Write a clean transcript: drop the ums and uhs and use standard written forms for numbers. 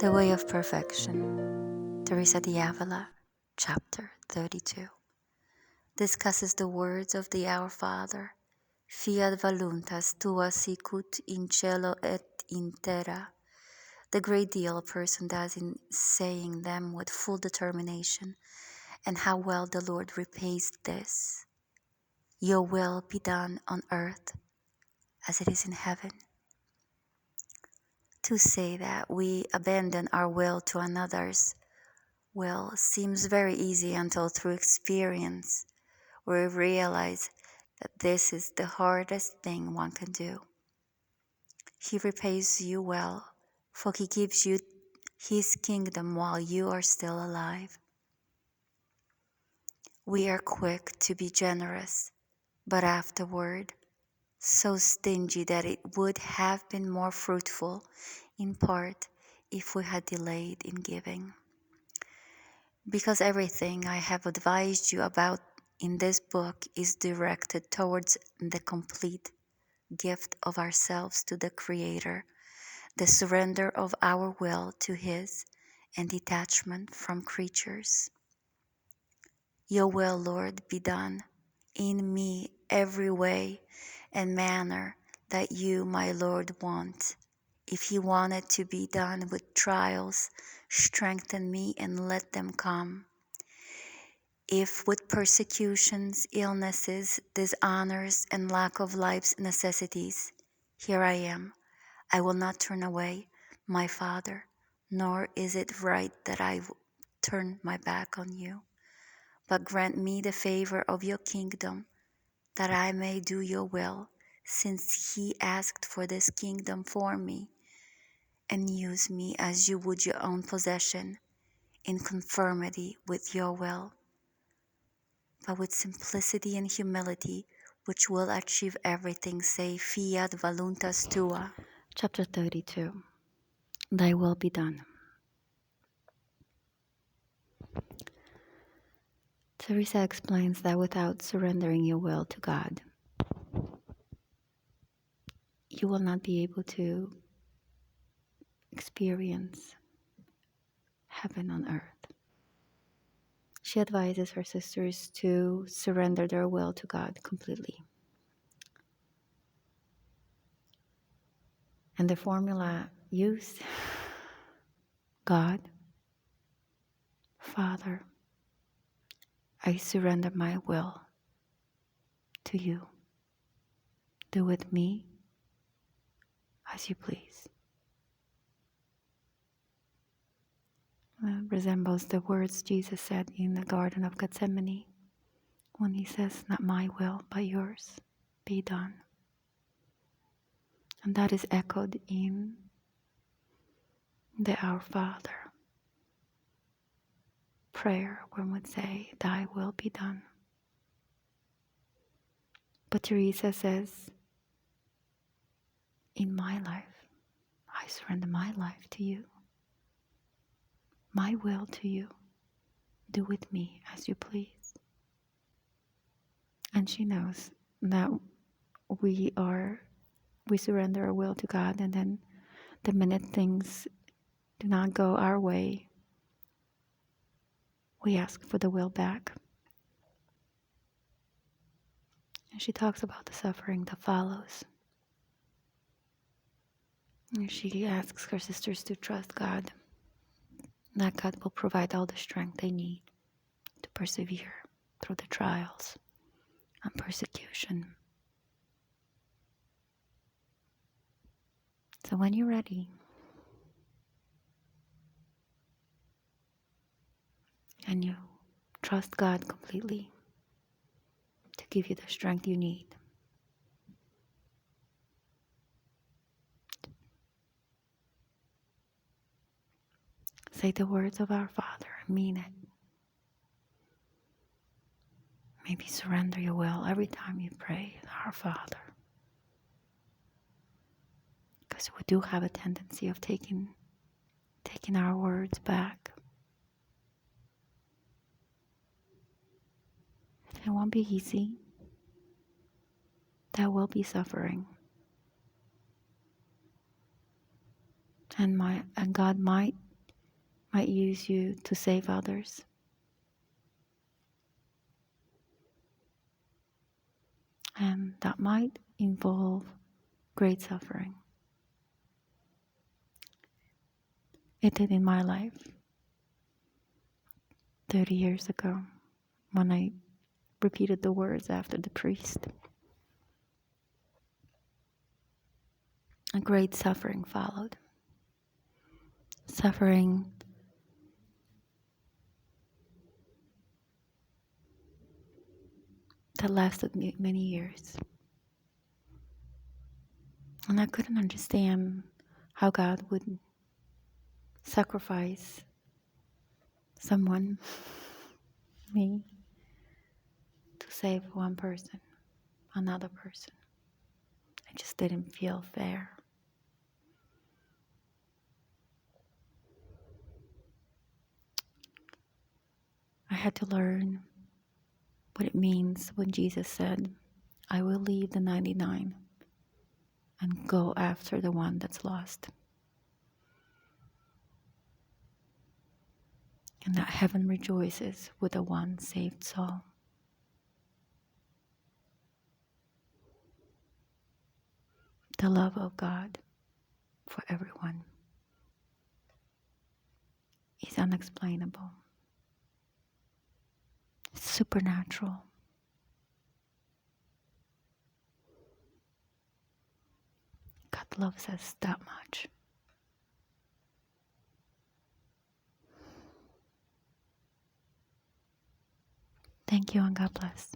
The Way of Perfection, Teresa de Avila, Chapter 32, discusses the words of the Our Father, Fiat voluntas tua sicut in cielo et in terra, the great deal a person does in saying them with full determination, and how well the Lord repays this. Your will be done on earth as it is in heaven. To say that we abandon our will to another's will seems very easy until through experience we realize that this is the hardest thing one can do. He repays you well, for he gives you his kingdom while you are still alive. We are quick to be generous, but afterward so stingy that it would have been more fruitful, in part, if we had delayed in giving. Because everything I have advised you about in this book is directed towards the complete gift of ourselves to the Creator, the surrender of our will to His, and detachment from creatures. Your will, Lord, be done in me every way and manner that you, my Lord, want. If you want it to be done with trials, strengthen me and let them come. If with persecutions, illnesses, dishonors, and lack of life's necessities, here I am. I will not turn away, my Father, nor is it right that I turn my back on you. But grant me the favor of your kingdom, that I may do your will, since he asked for this kingdom for me, and use me as you would your own possession, in conformity with your will, but with simplicity and humility, which will achieve everything. Say, Fiat voluntas tua. Chapter 32. Thy will be done. Teresa explains that without surrendering your will to God, you will not be able to experience heaven on earth. She advises her sisters to surrender their will to God completely. And the formula used, God, Father, I surrender my will to you. Do with me as you please. It resembles the words Jesus said in the Garden of Gethsemane when he says, not my will, but yours be done. And that is echoed in the Our Father prayer when we say, thy will be done. But Teresa says, in my life, I surrender my life to you. My will to you. Do with me as you please. And she knows that we surrender our will to God, and then the minute things do not go our way, we ask for the will back. And she talks about the suffering that follows. And she asks her sisters to trust God, that God will provide all the strength they need to persevere through the trials and persecution. So when you're ready, and you trust God completely to give you the strength you need, say the words of Our Father and mean it. Maybe surrender your will every time you pray, Our Father. Because we do have a tendency of taking our words back. It won't be easy. There will be suffering. And God might might use you to save others. And that might involve great suffering. It did in my life 30 years ago when I repeated the words after the priest. A great suffering followed. Suffering that lasted many years. And I couldn't understand how God would sacrifice someone, me, to save one person, another person. It just didn't feel fair. I had to learn what it means when Jesus said, I will leave the 99 and go after the one that's lost. And that heaven rejoices with the one saved soul. The love of God for everyone is unexplainable. It's supernatural. God loves us that much. Thank you and God bless.